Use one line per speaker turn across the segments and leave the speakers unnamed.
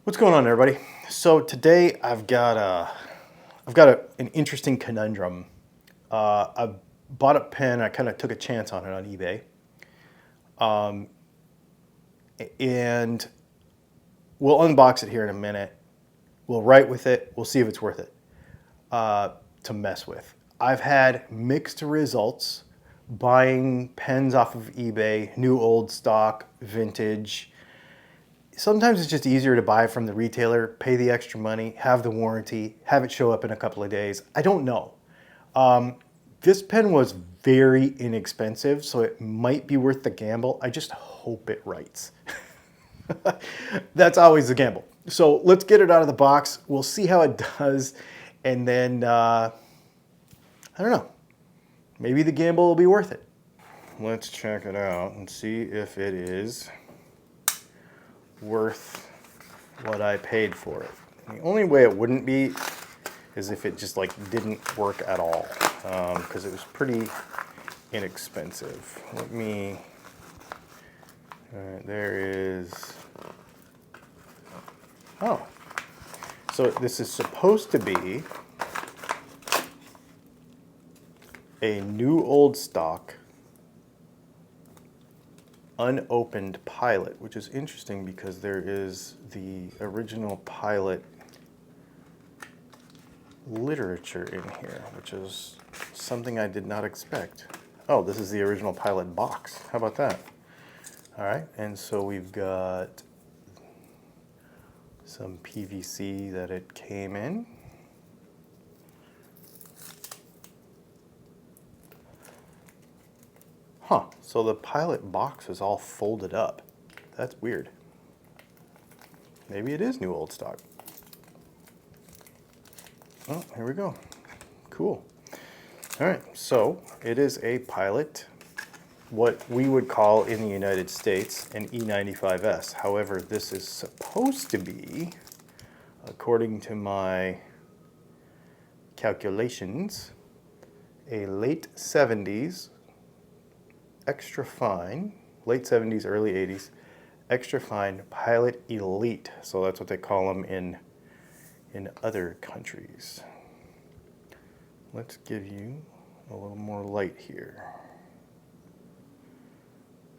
What's going on, everybody? So today an interesting conundrum. I bought a pen. I kind of took a chance on it on eBay, and we'll unbox it here in a minute. We'll write with it. We'll see if it's worth it to mess with. I've had mixed results buying pens off of eBay, new, old stock, vintage. Sometimes it's just easier to buy from the retailer, pay the extra money, have the warranty, have it show up in a couple of days. I don't know. This pen was very inexpensive, so it might be worth the gamble. I just hope it writes. That's always the gamble. So let's get it out of the box. We'll see how it does. And then, I don't know, maybe the gamble will be worth it. Let's check it out and see if it is worth what I paid for it. The only way it wouldn't be is if it just like didn't work at all, because it was pretty inexpensive. Let me, all right, there is, oh, so this is supposed to be a new old stock unopened Pilot, which is interesting because there is the original Pilot literature in here, which is something I did not expect. Oh, this is the original Pilot box. How about that? All right, and so we've got some PVC that it came in. Huh, so the Pilot box is all folded up. That's weird. Maybe it is new old stock. Oh, here we go. Cool. All right, so it is a Pilot, what we would call in the United States an E95S. However, this is supposed to be, according to my calculations, a late 70s, extra fine, late 70s, early 80s, extra fine Pilot Elite. So that's what they call them in other countries. Let's give you a little more light here.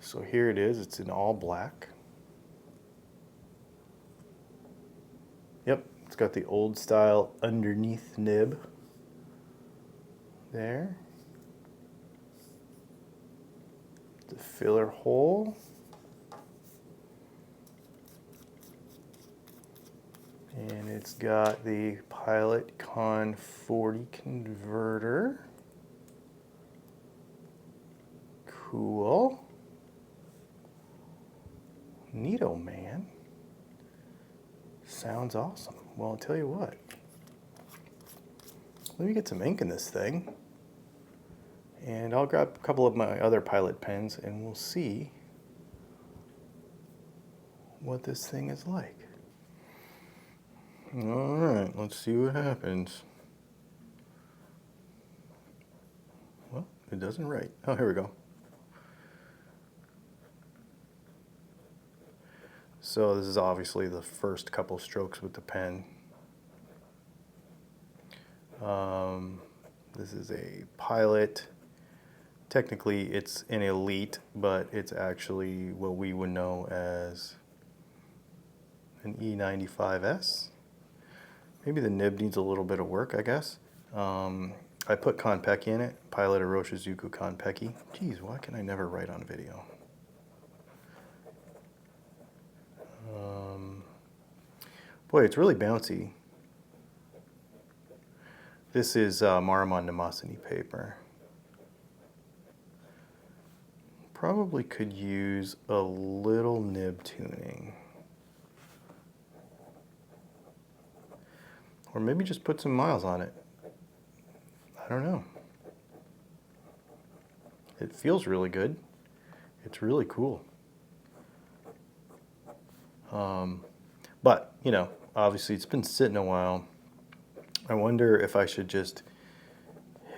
So here it is, it's in all black. Yep, it's got the old style underneath nib there. The filler hole. And it's got the Pilot Con 40 converter. Cool. Neato, man. Sounds awesome. Well, I'll tell you what. Let me get some ink in this thing. And I'll grab a couple of my other Pilot pens and we'll see what this thing is like. All right, let's see what happens. Well, it doesn't write. Oh, here we go. So this is obviously the first couple strokes with the pen. This is a Pilot. Technically it's an Elite, but it's actually what we would know as an E95S. Maybe the nib needs a little bit of work, I guess. I put Konpeki in it, Pilot Iroshizuku Konpeki. Geez, why can I never write on video? Boy, it's really bouncy. This is Maruman Namasani paper. Probably could use a little nib tuning. Or maybe just put some miles on it. I don't know. It feels really good. It's really cool. But, you know, obviously it's been sitting a while. I wonder if I should just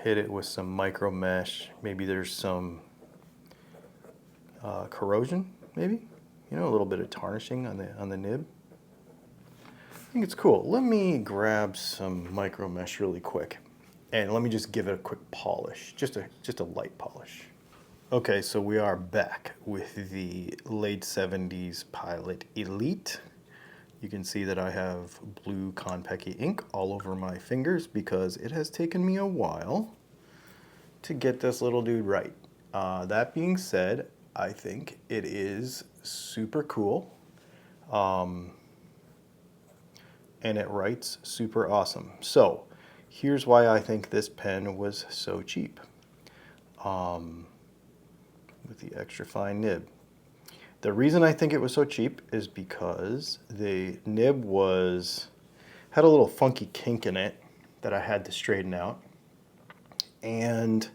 hit it with some micro mesh. Maybe there's some corrosion, maybe? You know, a little bit of tarnishing on the nib. think it's cool. Let me grab some micro mesh really quick, and let me just give it a quick polish, just a light polish. Okay, so we are back with the late 70s Pilot Elite. You can see that I have blue Conpecky ink all over my fingers because it has taken me a while to get this little dude right. That being said, I think it is super cool. And it writes super awesome. So here's why I think this pen was so cheap with the extra fine nib. The reason I think it was so cheap is because the nib had a little funky kink in it that I had to straighten out, and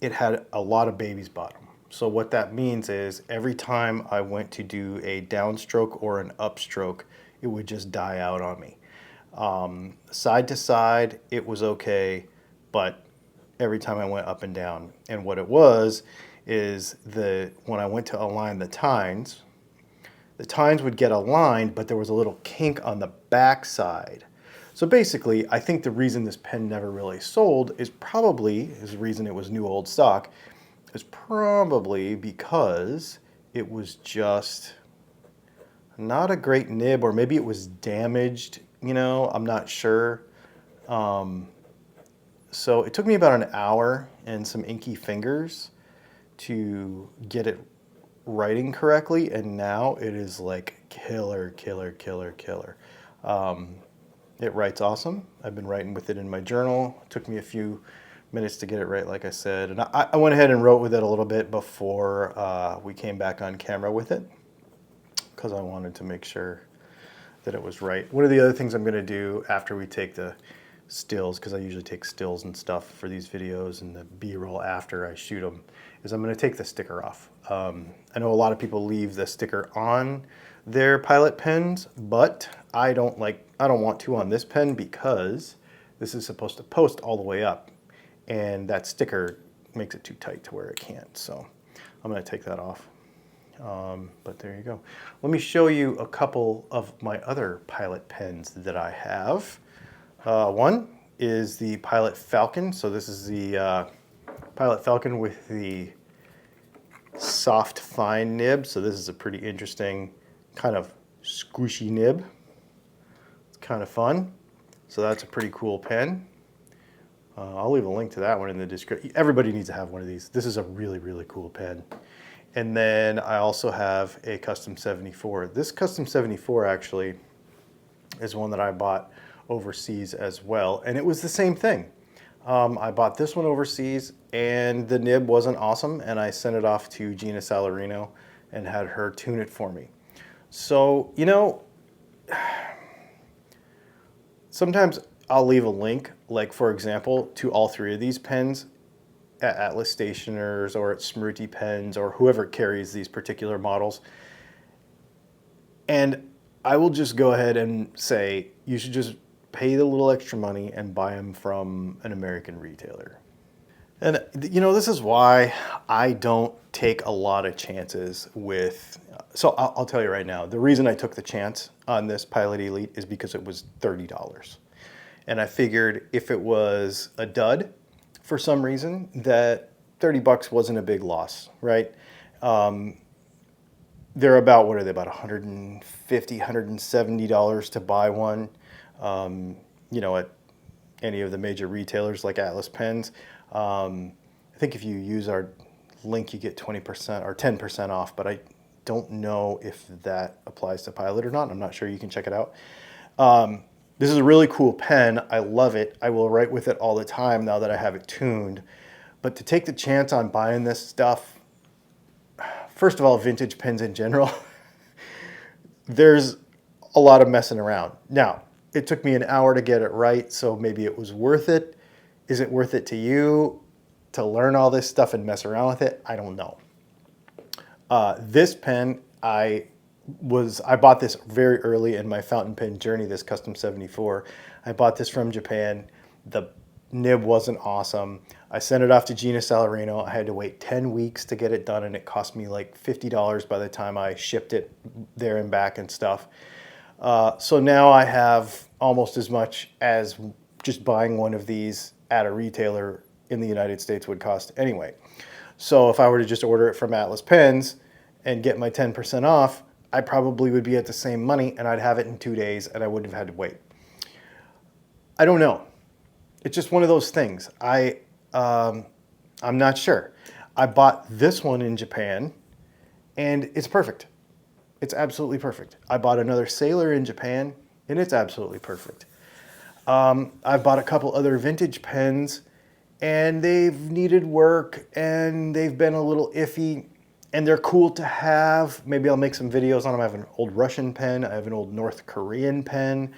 it had a lot of baby's bottom. So what that means is every time I went to do a downstroke or an upstroke, it would just die out on me. Side to side, it was okay, but every time I went up and down. And what it was is when I went to align the tines would get aligned, but there was a little kink on the back side. So basically, I think the reason this pen never really sold is the reason it was new old stock, is probably because it was just not a great nib, or maybe it was damaged, I'm not sure. So it took me about an hour and some inky fingers to get it writing correctly, and now it is like killer. It writes awesome. I've been writing with it in my journal. It took me a few minutes to get it right, like I said. And I went ahead and wrote with it a little bit before we came back on camera with it, because I wanted to make sure that it was right. One of the other things I'm going to do after we take the stills, because I usually take stills and stuff for these videos and the B-roll after I shoot them, is I'm going to take the sticker off. I know a lot of people leave the sticker on their Pilot pens, but I don't want to on this pen, because this is supposed to post all the way up, and that sticker makes it too tight to where it can't. So I'm going to take that off. But there you go. Let me show you a couple of my other Pilot pens that I have. One is the Pilot Falcon. So this is the Pilot Falcon with the soft fine nib. So this is a pretty interesting kind of squishy nib. It's kind of fun. So that's a pretty cool pen. I'll leave a link to that one in the description. Everybody needs to have one of these. This is a really cool pen. And then I also have a Custom 74. This Custom 74 actually is one that I bought overseas as well, and it was the same thing. I bought this one overseas, and the nib wasn't awesome, and I sent it off to Gina Salarino and had her tune it for me. So, sometimes I'll leave a link, like for example, to all three of these pens at Atlas Stationers or at Smriti Pens or whoever carries these particular models. And I will just go ahead and say, you should just pay the little extra money and buy them from an American retailer. And this is why I don't take a lot of chances with, so I'll tell you right now, the reason I took the chance on this Pilot Elite is because it was $30. And I figured if it was a dud for some reason, that 30 bucks wasn't a big loss, right? They're about, what are they, about $150, $170 to buy one, at any of the major retailers like Atlas Pens. I think if you use our link, you get 20% or 10% off, but I don't know if that applies to Pilot or not. I'm not sure. You can check it out. This is a really cool pen. I love it. I will write with it all the time now that I have it tuned. But to take the chance on buying this stuff, first of all, vintage pens in general, there's a lot of messing around. Now, it took me an hour to get it right, so maybe it was worth it. Is it worth it to you to learn all this stuff and mess around with it? I don't know. This pen, I bought this very early in my fountain pen journey, this Custom 74. I bought this from Japan. The nib wasn't awesome. I sent it off to Gina Salarino. I had to wait 10 weeks to get it done, and it cost me like $50 by the time I shipped it there and back and stuff. So now I have almost as much as just buying one of these at a retailer in the United States would cost anyway. So if I were to just order it from Atlas Pens and get my 10% off, I probably would be at the same money, and I'd have it in 2 days, and I wouldn't have had to wait. I don't know. It's just one of those things. I'm not sure. I bought this one in Japan, and it's perfect. It's absolutely perfect. I bought another Sailor in Japan, and it's absolutely perfect. I've bought a couple other vintage pens, and they've needed work, and they've been a little iffy, and they're cool to have. Maybe I'll make some videos on them. I have an old Russian pen. I have an old North Korean pen.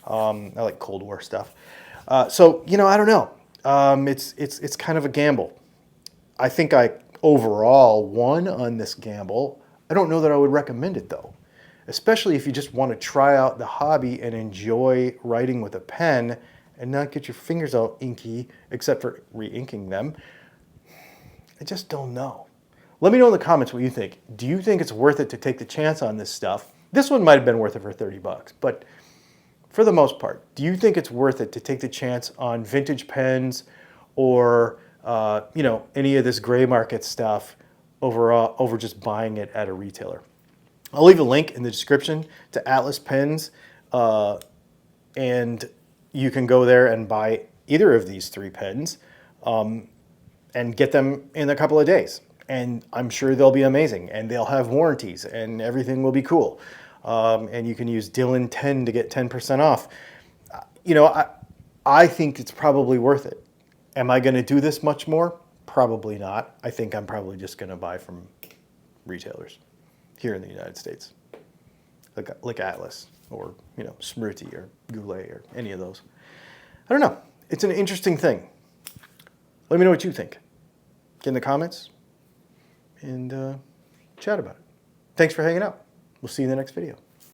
I like Cold War stuff. So, you know, I don't know. It's kind of a gamble. I think I overall won on this gamble. I don't know that I would recommend it though, especially if you just want to try out the hobby and enjoy writing with a pen and not get your fingers all inky, except for re-inking them. I just don't know. Let me know in the comments what you think. Do you think it's worth it to take the chance on this stuff? This one might have been worth it for 30 bucks, but for the most part, do you think it's worth it to take the chance on vintage pens or you know, any of this gray market stuff over just buying it at a retailer? I'll leave a link in the description to Atlas Pens, and you can go there and buy either of these 3 pens and get them in a couple of days. And I'm sure they'll be amazing, and they'll have warranties, and everything will be cool. And you can use Dylan10 to get 10% off. You know, I think it's probably worth it. Am I going to do this much more? Probably not. I think I'm probably just going to buy from retailers here in the United States, like Atlas or, you know, Smriti or Goulet or any of those. I don't know. It's an interesting thing. Let me know what you think. Get in the comments and chat about it. Thanks for hanging out. We'll see you in the next video.